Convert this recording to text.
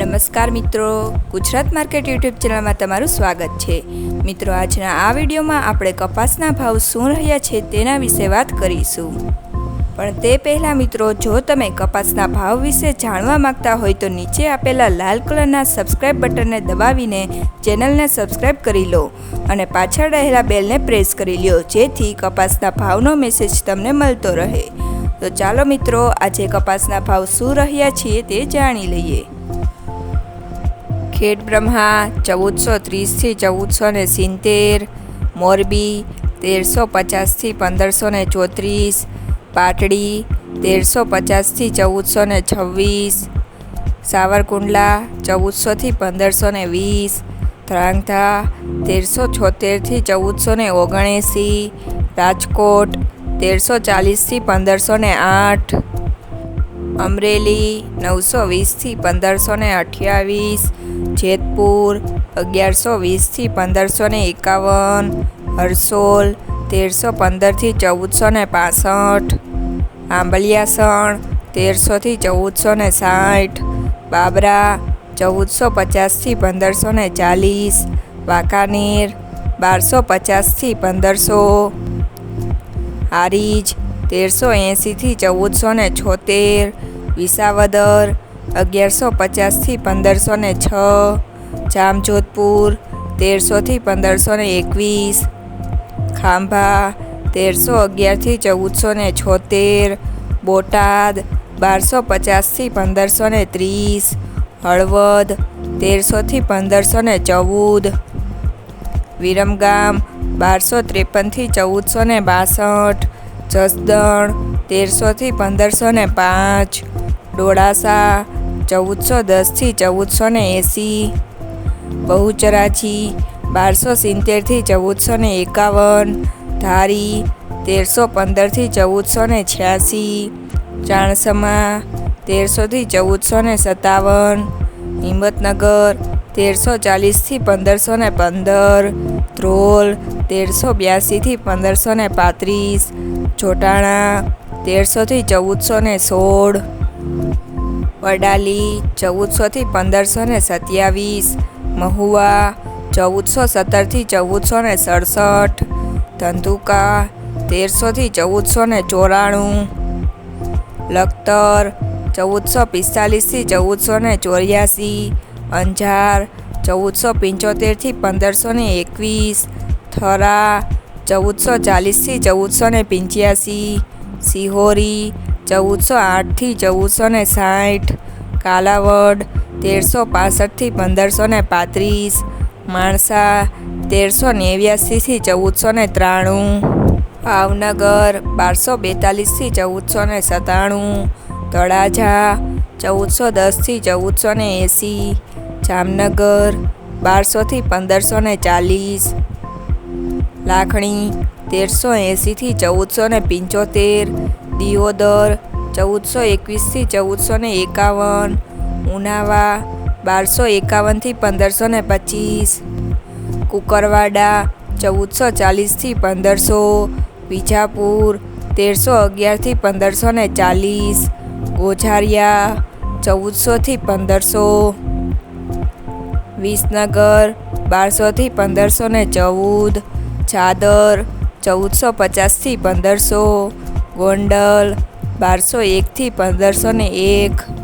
નમસ્કાર મિત્રો, Gujarat market YouTube ચેનલમાં તમારું સ્વાગત છે। મિત્રો, આજના આ વિડીયોમાં આપણે કપાસના ભાવ શું રહ્યા છે તેના વિશે વાત કરીશું। પણ તે પહેલાં મિત્રો, જો તમે કપાસના ભાવ વિશે જાણવા માંગતા હોય તો નીચે આપેલા લાલ કલરના સબસ્ક્રાઇબ બટનને દબાવીને ચેનલને સબસ્ક્રાઇબ કરી લો અને પાછળ રહેલા બેલને પ્રેસ કરી લો, જેથી કપાસના ભાવનો મેસેજ તમને મળતો રહે। તો ચાલો મિત્રો, આજે કપાસના ભાવ શું રહ્યા છે તે જાણી લઈએ। ખેડ બ્રહ્મા 1430 થી 1470, મોરબી 1350 થી 1534, પાટડી 1350 થી 1426, સાવરકુંડલા 1400 થી 1520, ધ્રાંગધ્રા 1376 થી 1479, રાજકોટ 1340 થી 1508, અમરેલી 920 થી 1528, જેતપુર 1120 થી 1551, હરસોલ 1315 થી 1465, આંબલિયાસણ 1300 થી 1460, બાબરા 1450 થી 1540, વાંકાનેર 1250 થી 1500, હારીજ 1380 થી 1476, વિસાવદર 1150 થી 1506, જામજોધપુર 1300 થી 1521, ખાંભા 1311 થી 1476, બોટાદ 1250 થી 1530, હળવદ 1300 થી 1514, વિરમગામ 1253 થી 1462, જસદણ 1300 થી 1505, ડોળાસા 1410 થી 1480, બહુચરાજી 1270 થી 1451, ધારી 1315 થી 1486, ચાણસમા 1300 થી 1457, હિંમતનગર 1340 થી 1515, ધ્રોલ 1382 થી 1535, જોટાણા 1300 થી 1416, વડાલી 1400 થી 1527, મહુવા 1417 થી 1467, ધંધુકા 1300 થી 1494, લખતર 1445 થી 1484, અંજાર 1475 થી 1521, થરા 1440 થી 1485, સિહોરી 1408 થી 1460, કાલાવડ 1365 થી 1535, માણસા 1389 થી 1493, ભાવનગર 1242 થી 1497, તળાજા 1410 થી 1480, જામનગર 1200 થી 1540, લાખણી 1380 થી 1475, દિયોદર 1421 થી 1451, ઉનાવા 1251 થી 1525, કુકરવાડા 1440 થી 1500, વિજાપુર 1311 થી 1540, ગોઝારિયા 1400 થી 1500, વિસનગર 1200 થી 1514, ચાદર 1450 થી 1500, ગોંડલ 1201 થી 1501,